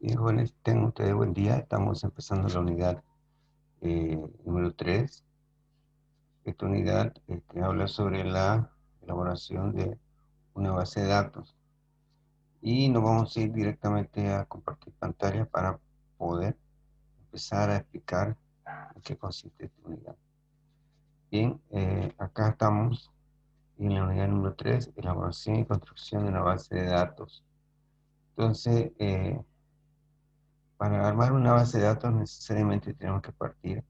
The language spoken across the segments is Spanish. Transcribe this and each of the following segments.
Bien, jóvenes, tengan ustedes buen día. Estamos empezando la unidad número 3. Esta unidad habla sobre la elaboración de una base de datos. Y nos vamos a ir directamente a compartir pantalla para poder empezar a explicar en qué consiste esta unidad. Bien, acá estamos en la unidad número 3, elaboración y construcción de una base de datos. Entonces, para armar una base de datos necesariamente tenemos que partir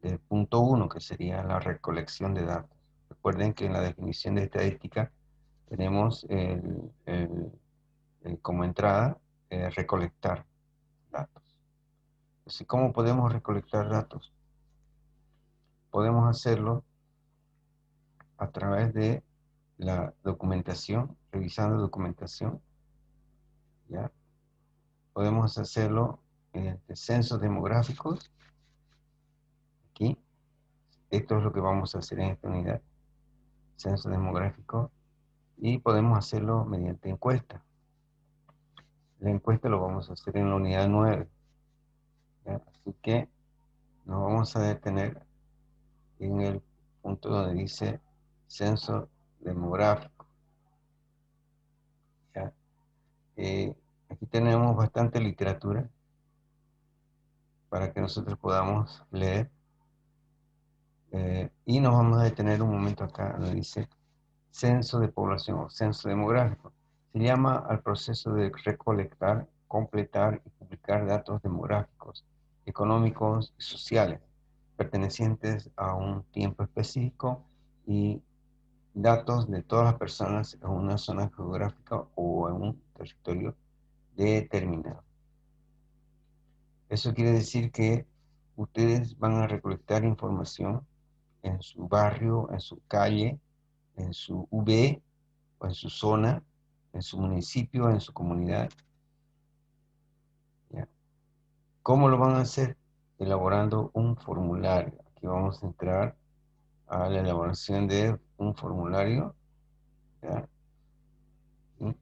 del punto 1, que sería la recolección de datos. Recuerden que en la definición de estadística tenemos como entrada recolectar datos. Entonces, ¿cómo podemos recolectar datos? Podemos hacerlo a través de la documentación, revisando documentación, ¿ya? Podemos hacerlo mediante censos demográficos. Aquí, esto es lo que vamos a hacer en esta unidad, censo demográfico, y podemos hacerlo mediante encuesta. La encuesta lo vamos a hacer en la unidad 9, ¿ya? Así que nos vamos a detener en el punto donde dice censo demográfico, ¿ya? Aquí tenemos bastante literatura para que nosotros podamos leer, y nos vamos a detener un momento acá donde dice censo de población o censo demográfico. Se llama al proceso de recolectar, completar y publicar datos demográficos, económicos y sociales pertenecientes a un tiempo específico y datos de todas las personas en una zona geográfica o en un territorio determinado. Eso quiere decir que ustedes van a recolectar información en su barrio, en su calle, en su V o en su zona, en su municipio, en su comunidad, ¿ya? ¿Cómo lo van a hacer? Elaborando un formulario. Aquí vamos a entrar a la elaboración de un formulario, ¿ya? ¿Sí?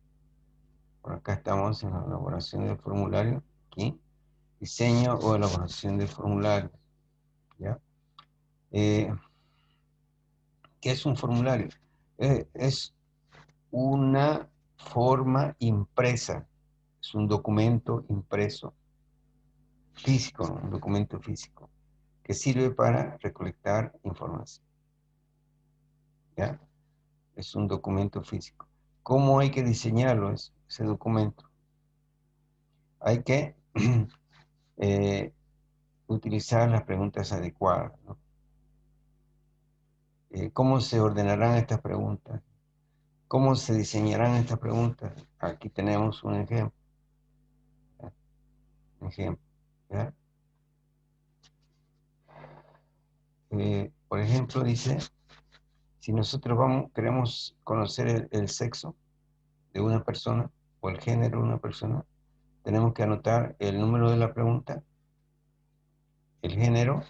Por acá estamos en la elaboración del formulario, aquí, diseño o elaboración del formulario, ¿ya? ¿Qué es un formulario? Es una forma impresa, es un documento impreso, físico, ¿no? Un documento físico, que sirve para recolectar información, ¿ya? Es un documento físico. ¿Cómo hay que diseñarlo ese documento? Hay que utilizar las preguntas adecuadas, ¿no? ¿Cómo se ordenarán estas preguntas? ¿Cómo se diseñarán estas preguntas? Aquí tenemos un ejemplo, ¿ya? Un ejemplo, ¿ya? Por ejemplo, dice, si nosotros queremos conocer el sexo de una persona o el género de una persona, tenemos que anotar el número de la pregunta, el género,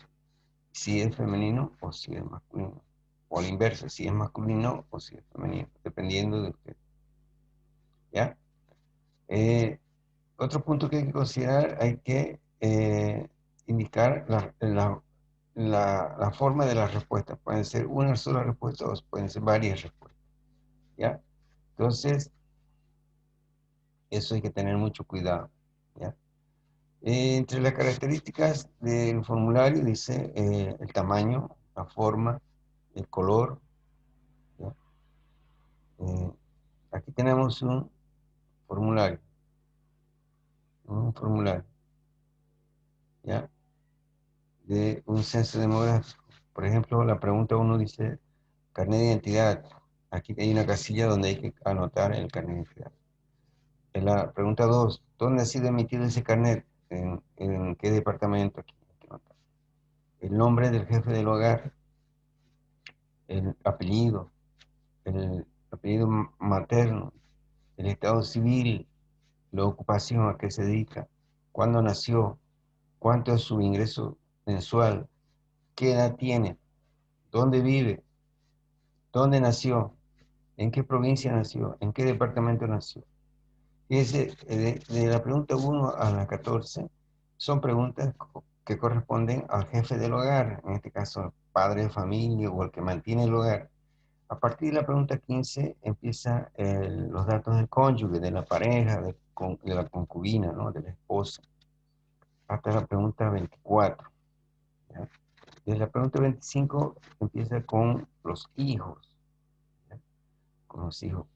si es femenino o si es masculino, o a la inversa, si es masculino o si es femenino, dependiendo de usted, ¿ya? Otro punto que hay que considerar, hay que indicar la forma de las respuestas. Pueden ser una sola respuesta o pueden ser varias respuestas, ¿ya? Entonces, eso hay que tener mucho cuidado, ¿ya? Entre las características del formulario dice el tamaño, la forma, el color, ¿ya? Eh, Aquí tenemos un formulario, ¿ya? De un censo demográfico. Por ejemplo, la pregunta 1 dice carnet de identidad. Aquí hay una casilla donde hay que anotar el carnet de identidad. En la pregunta 2, ¿dónde ha sido emitido ese carnet? ¿En qué departamento? Aquí hay que anotar. El nombre del jefe del hogar, el apellido materno, el estado civil, la ocupación a qué se dedica, cuándo nació, cuánto es su ingreso mensual, qué edad tiene, dónde vive, dónde nació, en qué provincia nació, en qué departamento nació. Fíjense, de la pregunta 1 a la 14, son preguntas que corresponden al jefe del hogar, en este caso el padre de familia o el que mantiene el hogar. A partir de la pregunta 15 empieza los datos del cónyuge, de la pareja, de la concubina, ¿no? De la esposa, hasta la pregunta 24. ¿Ya? Desde la pregunta 25 empieza con los hijos, ¿ya? Con los hijos.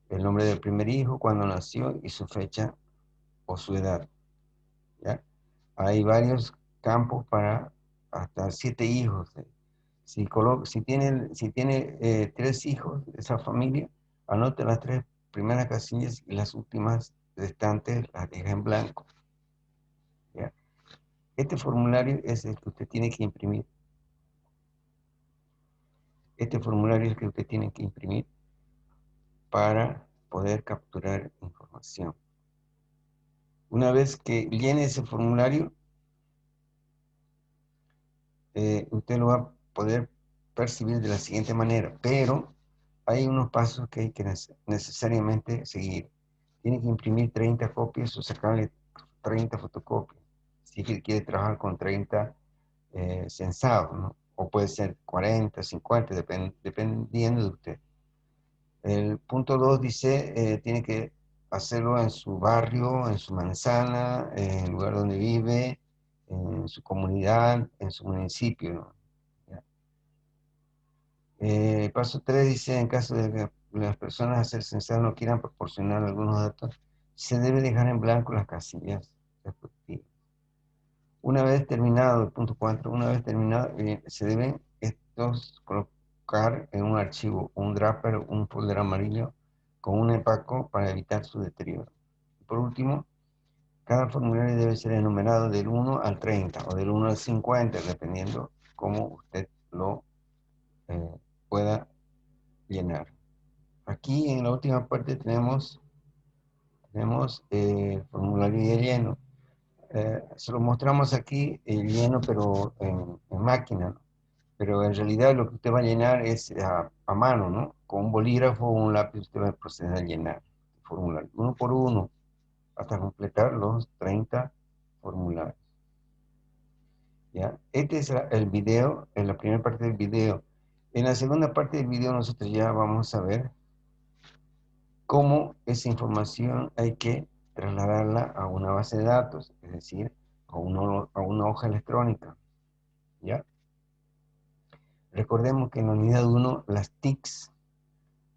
El nombre del primer hijo, cuándo nació y su fecha o su edad. ¿Ya? Hay varios campos para hasta 7 hijos. Si tiene 3 hijos de esa familia, anote las 3 primeras casillas y las últimas restantes las deja en blanco. ¿Ya? Este formulario es el que usted tiene que imprimir. Este formulario es el que usted tiene que imprimir para poder capturar información. Una vez que llene ese formulario, usted lo va a poder percibir de la siguiente manera, pero hay unos pasos que hay que necesariamente seguir. Tiene que imprimir 30 copias o sacarle 30 fotocopias, si es que quiere trabajar con 30 censados, ¿no? O puede ser 40, 50, dependiendo de usted. El punto 2 dice, tiene que hacerlo en su barrio, en su manzana, en el lugar donde vive, en su comunidad, en su municipio, ¿no? ¿Ya? Paso 3 dice, en caso de que las personas a ser censadas no quieran proporcionar algunos datos, se debe dejar en blanco las casillas respectivas. Una vez terminado, el punto 4, una vez terminado, se deben estos colocar en un archivo, un Dropper, un folder amarillo con un empaco para evitar su deterioro. Por último, cada formulario debe ser enumerado del 1 al 30 o del 1 al 50, dependiendo cómo usted lo eh, pueda llenar. Aquí en la última parte tenemos formulario de lleno. Se lo mostramos aquí lleno, pero en máquina, ¿no? Pero en realidad lo que usted va a llenar es a mano, ¿no? Con un bolígrafo o un lápiz usted va a proceder a llenar el formulario, uno por uno, hasta completar los 30 formularios. ¿Ya? Este es el video, en la primera parte del video. En la segunda parte del video nosotros ya vamos a ver cómo esa información hay que trasladarla a una base de datos, es decir, a una hoja electrónica. ¿Ya? Recordemos que en la unidad 1, las TICs,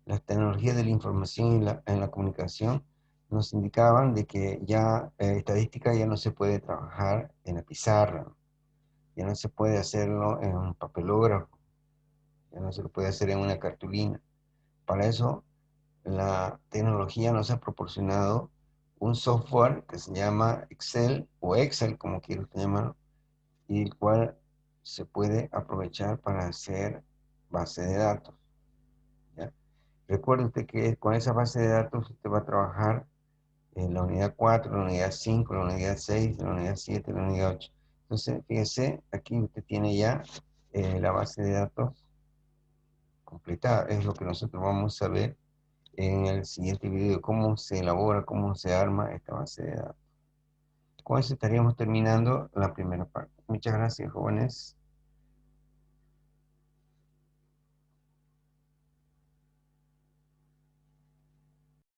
las tecnologías de la información y en la comunicación, nos indicaban de que ya estadística ya no se puede trabajar en la pizarra, ya no se puede hacerlo en un papelógrafo, ya no se lo puede hacer en una cartulina. Para eso, la tecnología nos ha proporcionado un software que se llama Excel o Excel, como quiera usted llamarlo, y el cual se puede aprovechar para hacer base de datos. ¿Ya? Recuerde usted que con esa base de datos usted va a trabajar en la unidad 4, la unidad 5, la unidad 6, la unidad 7, la unidad 8. Entonces, fíjese, aquí usted tiene ya la base de datos completada. Es lo que nosotros vamos a ver en el siguiente video, cómo se elabora, cómo se arma esta base de datos. Con eso estaríamos terminando la primera parte. Muchas gracias, jóvenes.